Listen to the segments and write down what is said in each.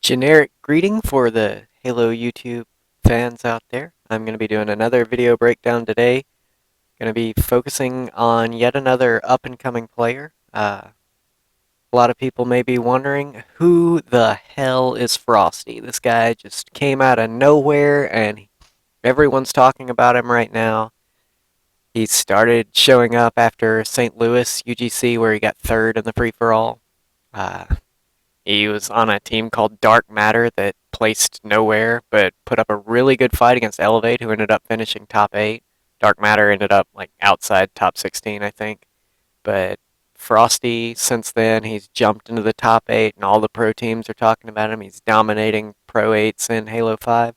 Generic greeting for the Halo YouTube fans out there. I'm going to be doing another video breakdown today. Going to be focusing on yet another up-and-coming player. A lot of people may be wondering, who the hell is Frosty? This guy just came out of nowhere and everyone's talking about him right now. He started showing up after St. Louis UGC where he got third in the free-for-all. Uh, He was on a team called Dark Matter that placed nowhere, but put up a really good fight against Elevate, who ended up finishing top 8. Dark Matter ended up like outside top 16, I think. But Frosty, since then, he's jumped into the top 8, and all the pro teams are talking about him. He's dominating Pro 8s in Halo 5.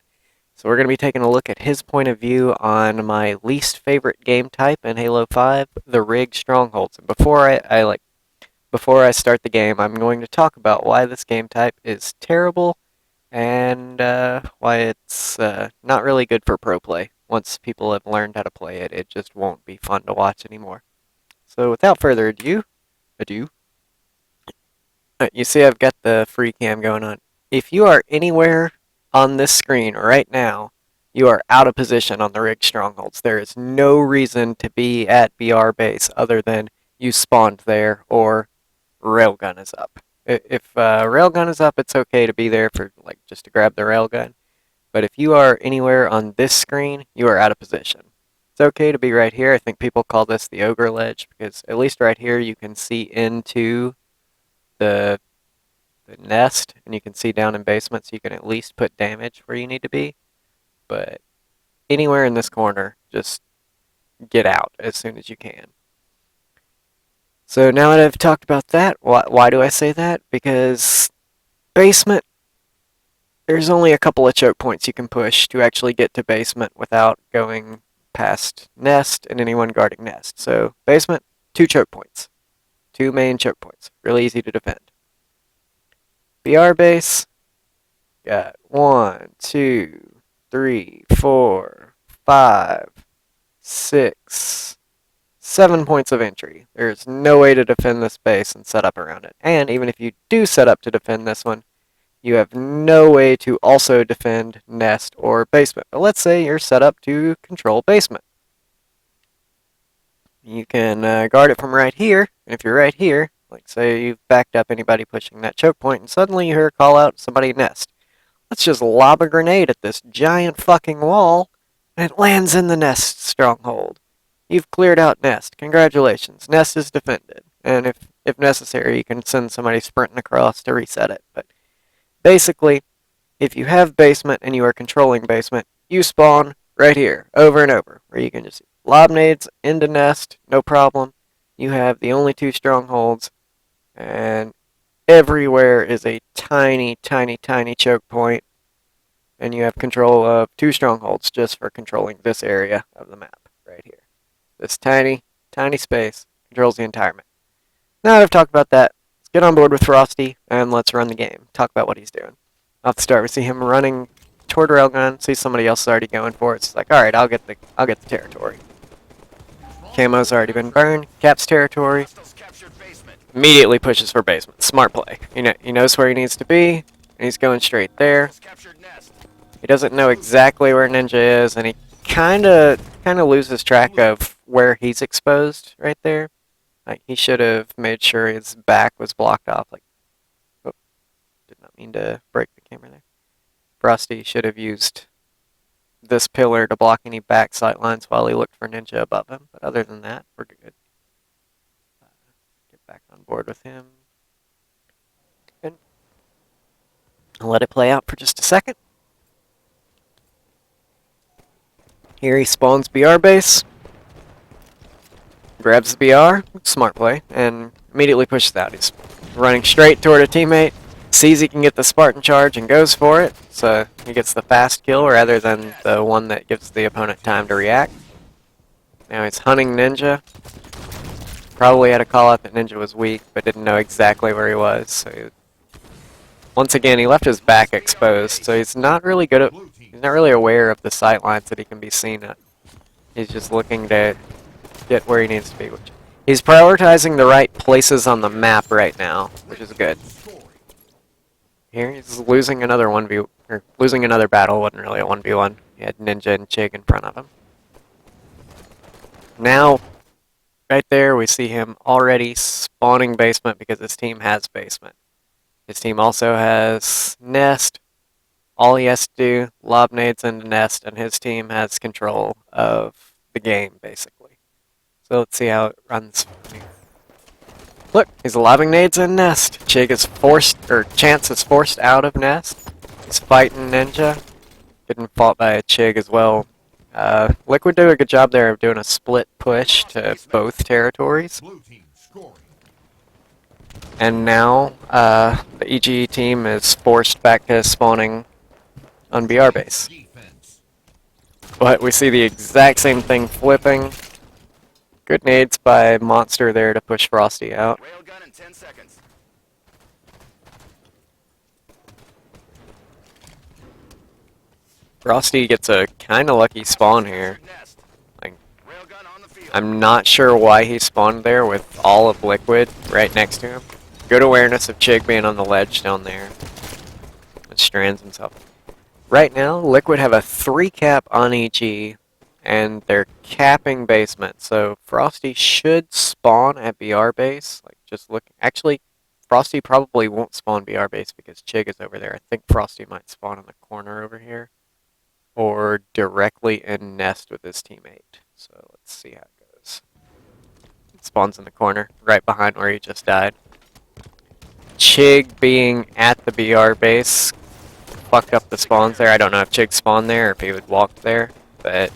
So we're going to be taking a look at his point of view on my least favorite game type in Halo 5, the rigged Strongholds. And before I start the game, I'm going to talk about why this game type is terrible and why it's not really good for pro play. Once people have learned how to play it, it just won't be fun to watch anymore. So without further ado, you see I've got the free cam going on. If you are anywhere on this screen right now, you are out of position on the rigged strongholds. There is no reason to be at BR base other than you spawned there or railgun is up. If railgun is up, it's okay to be there for like just to grab the railgun. But if you are anywhere on this screen, you are out of position. It's okay to be right here. I think people call this the ogre ledge because at least right here you can see into the nest and you can see down in basement, so you can at least put damage where you need to be. But anywhere in this corner, just get out as soon as you can. So now that I've talked about that, why do I say that? Because basement, there's only a couple of choke points you can push to actually get to basement without going past nest and anyone guarding nest. So basement, 2 choke points. 2 main choke points. Really easy to defend. BR base, got 1, 2, 3, 4, 5, 6, 7 points of entry. There's no way to defend this base and set up around it. And even if you do set up to defend this one, you have no way to also defend nest or basement. But let's say you're set up to control basement. You can guard it from right here. And if you're right here, like say you've backed up anybody pushing that choke point, and suddenly you hear a call out, somebody nest. Let's just lob a grenade at this giant fucking wall, and it lands in the nest stronghold. You've cleared out nest. Congratulations. Nest is defended. And if necessary, you can send somebody sprinting across to reset it. But basically, if you have basement and you are controlling basement, you spawn right here, over and over, where you can just lob nades into nest, no problem. You have the only 2 strongholds, and everywhere is a tiny, tiny, tiny choke point, and you have control of 2 strongholds just for controlling this area of the map right here. This tiny, tiny space controls the entire map. Now that I've talked about that, let's get on board with Frosty and let's run the game. Talk about what he's doing. Off the start, we see him running toward railgun. See somebody else already going for it. It's like, all right, I'll get the territory. Camo's already been burned. Caps territory. Immediately pushes for basement. Smart play. He knows where he needs to be, and he's going straight there. He doesn't know exactly where Ninja is, and he kind of loses track of where he's exposed right there. Like, he should have made sure his back was blocked off. Like, oh, did not mean to break the camera there. Frosty should have used this pillar to block any back sight lines while he looked for Ninja above him. But other than that, we're good. Get back on board with him. And I'll let it play out for just a second. Here he spawns BR base. Grabs the BR, smart play, and immediately pushes out. He's running straight toward a teammate, sees he can get the Spartan charge and goes for it, so he gets the fast kill rather than the one that gives the opponent time to react. Now he's hunting Ninja. Probably had a call out that Ninja was weak, but didn't know exactly where he was. So once again, he left his back exposed, so he's not really aware of the sight lines that he can be seen at. He's just looking to get where he needs to be. He's prioritizing the right places on the map right now, which is good. Here he's losing another 1v, or losing another battle. Wasn't really a 1v1. He had Ninja and Chig in front of him. Now, right there, we see him already spawning basement because his team has basement. His team also has nest. All he has to do, lob nades into nest, and his team has control of the game, basically. So let's see how it runs from here. Look, he's lobbing nades in nest. Chig is forced, or Chance is forced out of nest. He's fighting Ninja. Getting fought by a Chig as well. Liquid do a good job there of doing a split push to both territories. And now, the EGE team is forced back to spawning on BR base. But we see the exact same thing flipping. Good nades by Monster there to push Frosty out. Railgun in 10 seconds. Frosty gets a kind of lucky spawn here. Like, I'm not sure why he spawned there with all of Liquid right next to him. Good awareness of Chig being on the ledge down there. And strands himself. Right now, Liquid have a 3 cap on EG, and they're capping basement. So Frosty should spawn at BR base. Like, just look. Actually, Frosty probably won't spawn BR base because Chig is over there. I think Frosty might spawn in the corner over here, or directly in nest with his teammate. So let's see how it goes. It spawns in the corner, right behind where he just died. Chig being at the BR base fucked up the spawns there. I don't know if Chig spawned there or if he would walk there, but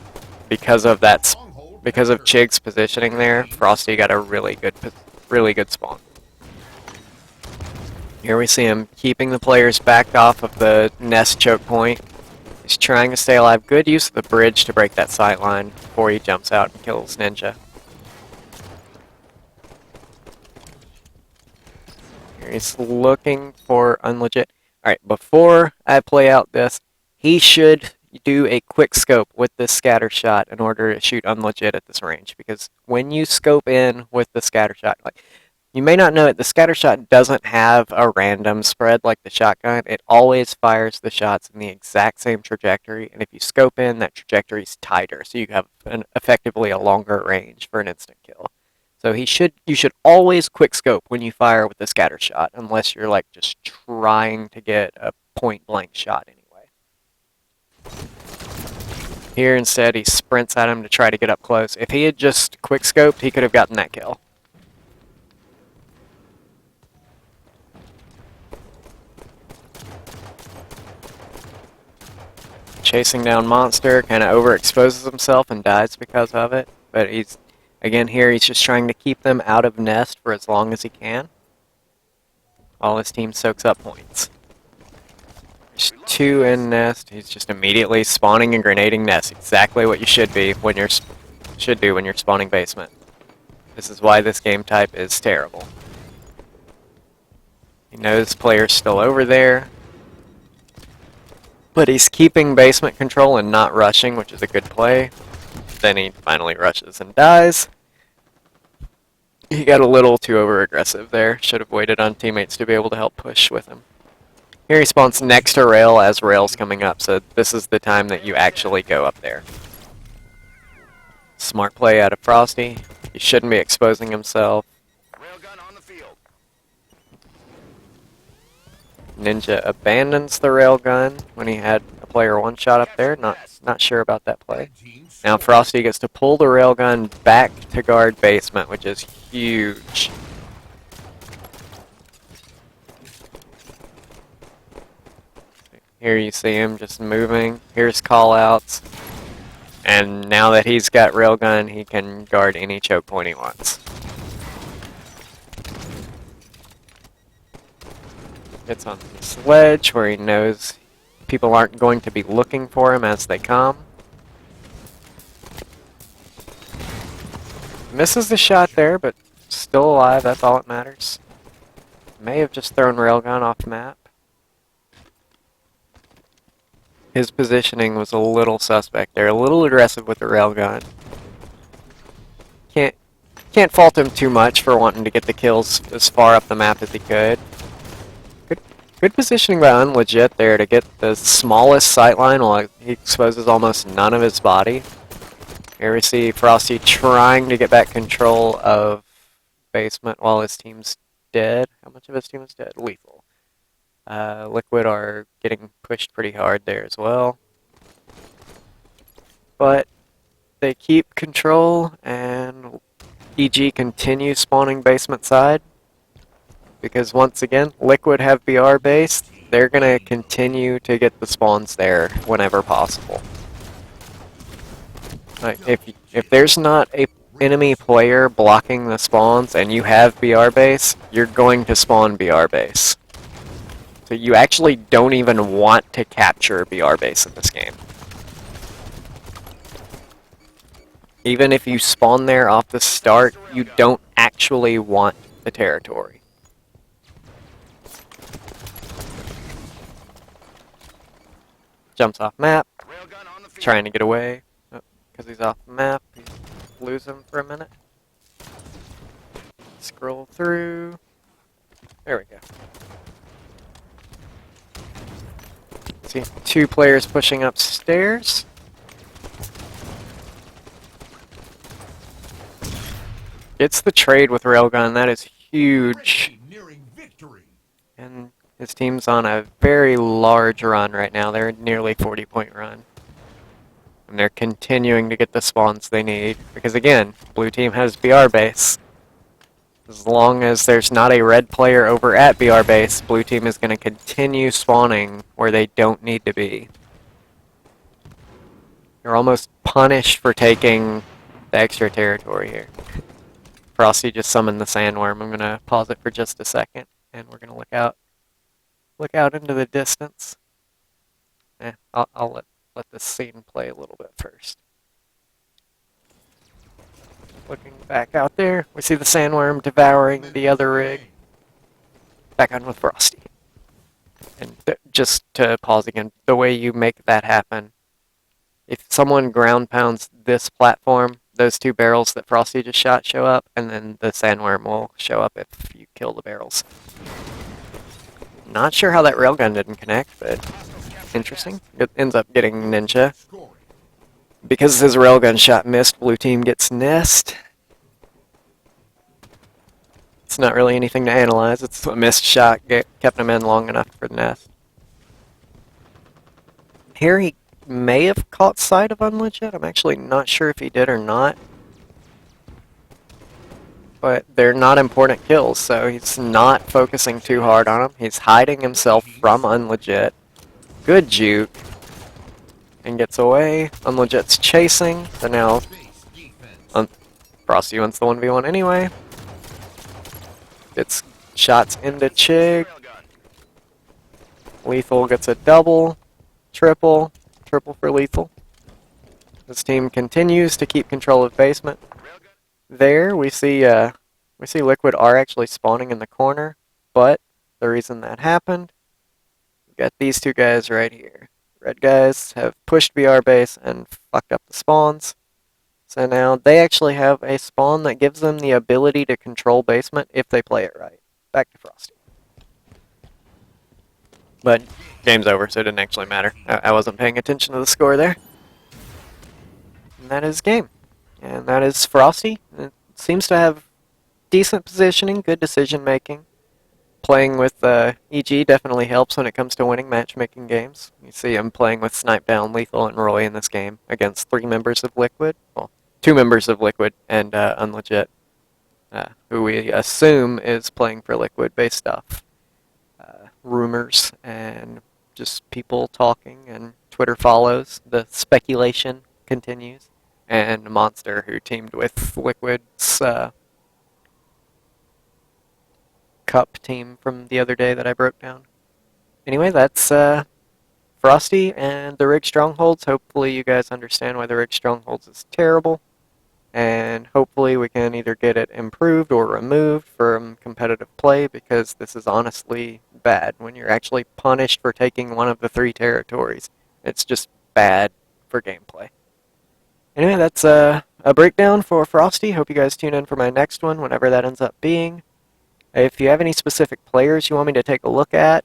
because of Chig's positioning there, Frosty got a really good spawn. Here we see him keeping the players backed off of the nest choke point. He's trying to stay alive. Good use of the bridge to break that sight line before he jumps out and kills Ninja. Here he's looking for unlegit. Alright, before I play out this, he should do a quick scope with this scatter shot in order to shoot unlegit at this range. Because when you scope in with the scatter shot, like, you may not know it, the scatter shot doesn't have a random spread like the shotgun. It always fires the shots in the exact same trajectory, and if you scope in, that trajectory is tighter, so you have effectively a longer range for an instant kill. So you should always quick scope when you fire with the scatter shot, unless you're like just trying to get a point blank shot anyway. Here instead he sprints at him to try to get up close. If he had just quick scoped, he could have gotten that kill. Chasing down Monster, kind of overexposes himself and dies because of it. But he's just trying to keep them out of nest for as long as he can, while his team soaks up points. There's 2 in nest. He's just immediately spawning and grenading nest. Exactly what you should do when you're spawning basement. This is why this game type is terrible. He knows players still over there, but he's keeping basement control and not rushing, which is a good play. Then he finally rushes and dies. He got a little too over-aggressive there. Should have waited on teammates to be able to help push with him. Here he spawns next to rail as rail's coming up, so this is the time that you actually go up there. Smart play out of Frosty. He shouldn't be exposing himself. Railgun on the field. Ninja abandons the railgun when he had a player one shot up there. Not sure about that play. Now Frosty gets to pull the railgun back to guard basement, which is huge. Here you see him just moving. Here's callouts. And now that he's got railgun, he can guard any choke point he wants. Gets on this ledge where he knows people aren't going to be looking for him as they come. Misses the shot there, but still alive, that's all that matters. May have just thrown railgun off map. His positioning was a little suspect there, a little aggressive with the railgun. Can't fault him too much for wanting to get the kills as far up the map as he could. Good positioning by Unlegit there to get the smallest sightline while he exposes almost none of his body. Here we see Frosty trying to get back control of basement while his team's dead. How much of his team is dead? Lethal. Liquid are getting pushed pretty hard there as well. But they keep control, and EG continues spawning basement side. Because once again, Liquid have BR base. They're going to continue to get the spawns there whenever possible. If there's not a enemy player blocking the spawns and you have BR base, you're going to spawn BR base. So you actually don't even want to capture BR base in this game. Even if you spawn there off the start, you don't actually want the territory. Jumps off map, trying to get away. Because he's off the map, you lose him for a minute. Scroll through. There we go. See, 2 players pushing upstairs. Gets the trade with Railgun, that is huge. And his team's on a very large run right now. They're nearly 40-point run. And they're continuing to get the spawns they need. Because again, blue team has BR base. As long as there's not a red player over at BR base, blue team is going to continue spawning where they don't need to be. You're almost punished for taking the extra territory here. Frosty just summoned the sandworm. I'm going to pause it for just a second, and we're going to look out into the distance. I'll let this scene play a little bit first. Looking back out there, we see the sandworm devouring the other rig. Back on with Frosty. And just to pause again, the way you make that happen, if someone ground pounds this platform, those 2 barrels that Frosty just shot show up, and then the sandworm will show up if you kill the barrels. Not sure how that railgun didn't connect, but interesting. It ends up getting Ninja. Because his railgun shot missed, blue team gets Nest. It's not really anything to analyze. It's a missed shot, kept him in long enough for the Nest. Here he may have caught sight of Unlegit. I'm actually not sure if he did or not. But they're not important kills, so he's not focusing too hard on them. He's hiding himself from Unlegit. Good juke. And gets away. Unlegit's chasing. So now Frosty wins the 1v1 anyway. Gets shots into Chig. Lethal gets a double. Triple for Lethal. This team continues to keep control of basement. There we see Liquid are actually spawning in the corner, but the reason that happened, we got these 2 guys right here. Red guys have pushed BR base and fucked up the spawns. So now they actually have a spawn that gives them the ability to control basement if they play it right. Back to Frosty. But game's over, so it didn't actually matter. I wasn't paying attention to the score there. And that is game. And that is Frosty. It seems to have decent positioning, good decision making. Playing with EG definitely helps when it comes to winning matchmaking games. You see him playing with Snipe Down, Lethal, and Roy in this game against 3 members of Liquid. Well, 2 members of Liquid and Unlegit, who we assume is playing for Liquid based off rumors and just people talking and Twitter follows. The speculation continues. And Monster, who teamed with Liquid's Cup team from the other day that I broke down. Anyway, that's Frosty and the rig Strongholds. Hopefully you guys understand why the rig Strongholds is terrible. And hopefully we can either get it improved or removed from competitive play, because this is honestly bad when you're actually punished for taking one of the 3 territories. It's just bad for gameplay. Anyway, that's a breakdown for Frosty. Hope you guys tune in for my next one, whenever that ends up being. If you have any specific players you want me to take a look at,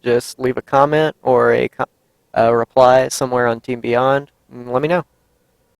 just leave a comment or a reply somewhere on Team Beyond and let me know.